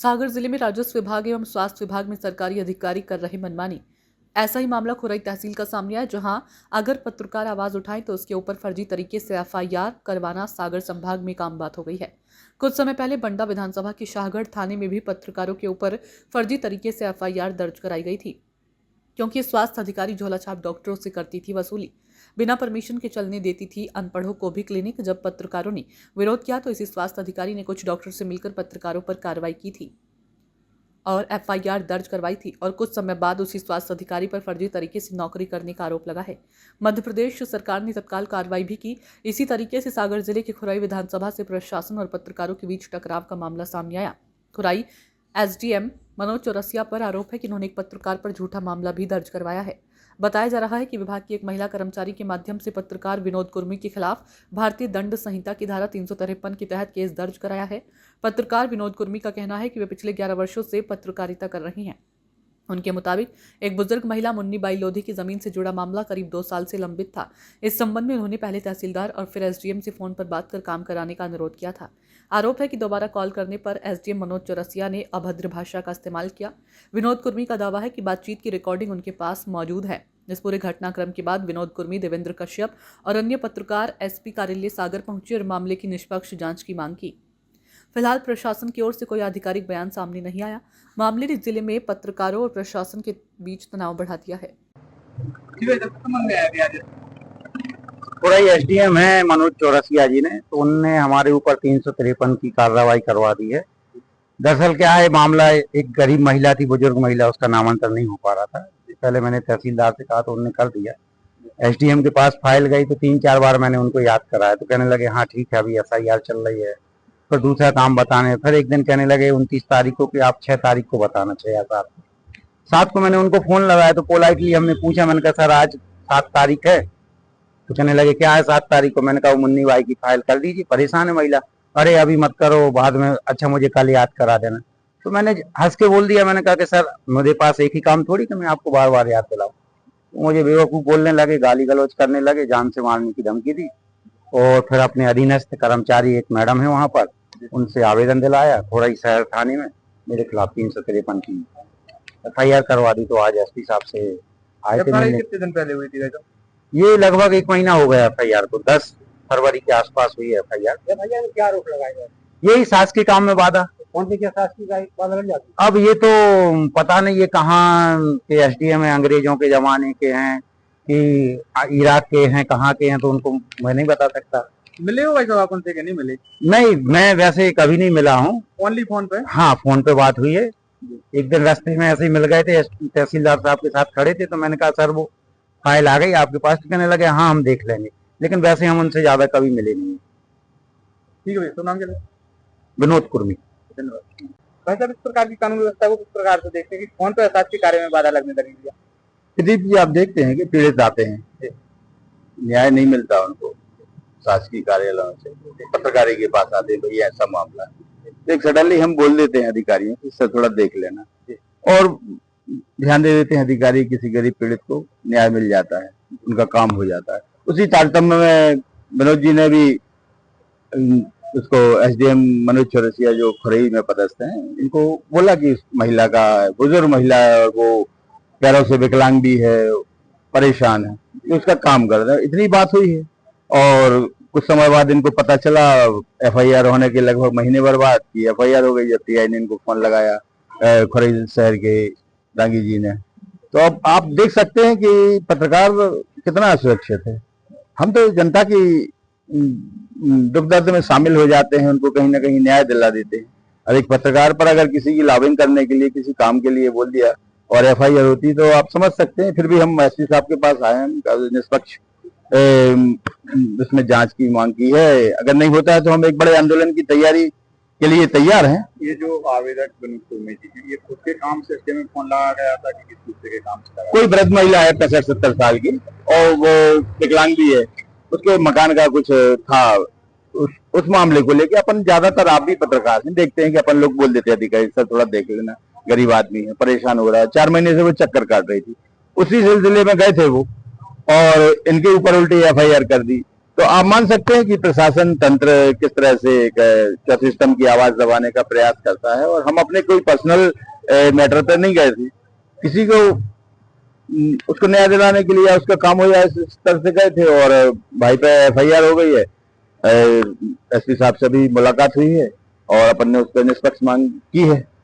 सागर जिले में राजस्व विभाग एवं स्वास्थ्य विभाग में सरकारी अधिकारी कर रहे मनमानी। ऐसा ही मामला खुरई तहसील का सामने आया, जहां अगर पत्रकार आवाज उठाएं तो उसके ऊपर फर्जी तरीके से एफआईआर करवाना सागर संभाग में आम बात हो गई है। कुछ समय पहले बंडा विधानसभा के शाहगढ़ थाने में भी पत्रकारों के ऊपर फर्जी तरीके से एफआईआर दर्ज कराई गई थी, क्योंकि स्वास्थ्य अधिकारी झोलाछाप डॉक्टरों से करती थी वसूली, बिना परमिशन के चलने देती थी अनपढ़ों को भी क्लिनिक। जब पत्रकारों ने विरोध किया तो इसी स्वास्थ्य अधिकारी ने कुछ डॉक्टर से मिलकर पत्रकारों पर कार्रवाई की थी और एफआईआर दर्ज करवाई थी, और कुछ समय बाद उसी स्वास्थ्य अधिकारी पर फर्जी तरीके से नौकरी करने का आरोप लगा है। मध्य प्रदेश सरकार ने तत्काल कार्रवाई भी की। इसी तरीके से सागर जिले के खुरई विधानसभा से प्रशासन और पत्रकारों के बीच टकराव का मामला सामने आया। खुरई एसडीएम मनोज चौरसिया पर आरोप है कि उन्होंने एक पत्रकार पर झूठा मामला भी दर्ज करवाया है। बताया जा रहा है कि विभाग की एक महिला कर्मचारी के माध्यम से पत्रकार विनोद कुर्मी के खिलाफ भारतीय दंड संहिता की धारा 353 के तहत केस दर्ज कराया है। पत्रकार विनोद कुर्मी का कहना है कि वे पिछले 11 वर्षों से पत्रकारिता कर रही हैं। उनके मुताबिक एक बुजुर्ग महिला मुन्नी बाई लोधी की जमीन से जुड़ा मामला करीब 2 साल से लंबित था। इस संबंध में उन्होंने पहले तहसीलदार और फिर एसडीएम से फोन पर बात कर काम कराने का अनुरोध किया था। आरोप है कि दोबारा कॉल करने पर एसडीएम मनोज चौरसिया ने अभद्र भाषा का इस्तेमाल किया। विनोद कुर्मी का दावा है कि बातचीत की रिकॉर्डिंग उनके पास मौजूद है। इस पूरे घटनाक्रम के बाद विनोद कुर्मी, देवेंद्र कश्यप और अन्य पत्रकार एसपी कार्यालय सागर पहुंचे और मामले की निष्पक्ष जांच की मांग की। फिलहाल प्रशासन की ओर से कोई आधिकारिक बयान सामने नहीं आया। मामले ने जिले में पत्रकारों और प्रशासन के बीच तनाव बढ़ा दिया है। पूरा एसडीएम है मनोज चौरसिया जी ने, तो उनने हमारे ऊपर 353 की कार्रवाई करवा दी है। दरअसल क्या है मामला, एक गरीब महिला थी, बुजुर्ग महिला, उसका नामांतरण नहीं हो पा रहा था। पहले मैंने तहसीलदार से कहा तो उन्होंने कर दिया। एसडीएम के पास फाइल गई तो 3-4 बार मैंने उनको याद कराया तो कहने लगे हाँ ठीक है अभी एफआईआर चल रही है। फिर दूसरा काम बताने, फिर एक दिन कहने लगे 29 तारीख को कि आप 6 तारीख को बताना, 6 या 7 को मैंने उनको फोन लगाया तो पोलाइटली हमने पूछा, मैंने कहा सर आज 7 तारीख है, तो कहने लगे क्या है 7 तारीख को। मैंने कहा मुन्नी बाई की फाइल कर दीजिए, परेशान है महिला। अरे अभी मत करो, बाद में, अच्छा मुझे कल याद करा देना। तो मैंने हंस के बोल दिया, मैंने कहा कि सर मेरे पास एक ही काम थोड़ी कि मैं आपको बार बार याद दिलाऊं। तो मुझे बेवकूफ बोलने लगे, गाली गलौज करने लगे, जान से मारने की धमकी दी। और फिर अपने अधीनस्थ कर्मचारी एक मैडम है वहां पर, उनसे आवेदन दिलाया खुरई शहर थाने में, मेरे खिलाफ 353 की एफआईआर करवा दी। तो आज एसपी साहब से आए थे। कितने दिन पहले हुई थी? ये लगभग 1 महीना हो गया एफआईआर को, 10 फरवरी के आसपास हुई है एफआईआर। क्या आरोप लगाए गए? यही शासकीय काम में बाधा। कौन सी क्या शासकीय बाधा लग जाती? अब ये तो पता नहीं ये कहाँ के एसडीएम है, अंग्रेजों के जमाने के हैं कि इराक के हैं, कहाँ के हैं, तो उनको मैं नहीं बता सकता। मिले हो भाई साहब आप उनसे? नहीं मिले? नहीं, मैं वैसे कभी नहीं मिला हूँ। ओनली फोन पे? हाँ, फोन पे बात हुई है। एक दिन रास्ते में ऐसे ही मिल गए थे, तहसीलदार साहब के साथ खड़े थे, तो मैंने कहा सर वो फाइल आ गई आपके पास? तो कहने लगे हाँ हम देख लेंगे, लेकिन वैसे हम उनसे ज्यादा कभी मिले नहीं। ठीक है भैया, तो नाम क्या है? विनोद कुर्मी। धन्यवाद भाई साहब। इस प्रकार की कानून व्यवस्था को किस प्रकार से देखते हैं कि फोन पे शासकीय कार्य में बाधा लगने लगी है? प्रदीप जी, आप देखते हैं कि पीड़ित आते हैं, न्याय नहीं मिलता उनको शासकीय कार्यालयों से, पत्रकारी के पास आते हैं, तो ये ऐसा मामला है। एक सडनली हम बोल देते हैं अधिकारियों को, इससे थोड़ा देख लेना, और ध्यान दे देते हैं अधिकारी, किसी गरीब पीड़ित को न्याय मिल जाता है, उनका काम हो जाता है। उसी तारतम्य में विनोद जी ने भी उसको एसडीएम मनोज चौरसिया जो खुरई में पदस्थ हैं, इनको बोला कि महिला का, बुजुर्ग महिला है और वो पैरों से विकलांग भी है, परेशान है, उसका काम कर रहा है। इतनी बात हुई है। और कुछ समय बाद इनको पता चला एफआईआर होने के लगभग महीने भर बाद कि एफआईआर हो गई। जब टीआई ने इनको फोन लगाया खुरई शहर के डांगी जी ने, तो अब आप देख सकते हैं कि पत्रकार कितना असुरक्षित है। हम तो जनता की दुख दर्द में शामिल हो जाते हैं, उनको कहीं ना कहीं न्याय दिला देते हैं। और एक पत्रकार पर अगर किसी की लॉबिंग करने के लिए, किसी काम के लिए बोल दिया और एफआईआर होती, तो आप समझ सकते हैं। फिर भी हम एसपी साहब के पास आए हैं, निष्पक्ष इसमें जांच की मांग की है। अगर नहीं होता है तो हम एक बड़े आंदोलन की तैयारी के लिए तैयार हैं। ये जो आवेदक विनोद कुर्मी जी, ये खुद के काम से एसडीएम में फोन लगाया गया था कि किसी दूसरे के काम से? कोई वृद्ध महिला है 65-70 साल की, और वो विकलांग भी है, उसके मकान का कुछ था, उस मामले को लेके अपन, ज्यादातर आप भी पत्रकार हैं, देखते हैं कि अपन लोग बोल देते हैं अधिकारी सर थोड़ा देख लेना, गरीब आदमी है, परेशान हो रहा है, 4 महीने से वो चक्कर काट रही थी। उसी सिलसिले में गए थे वो, और इनके ऊपर उल्टी एफआईआर कर दी। तो आप मान सकते हैं कि प्रशासन तंत्र किस तरह से एक चौथे स्तंभ की आवाज दबाने का प्रयास करता है। और हम अपने कोई पर्सनल मैटर पर नहीं गए थे, किसी को उसको न्याय दिलाने के लिए या उसका काम हो जाए इस तरह से गए थे। और भाई पे FIR हो गई है, SP साहब से भी मुलाकात हुई है और अपन ने उस पर निष्पक्ष मांग की है।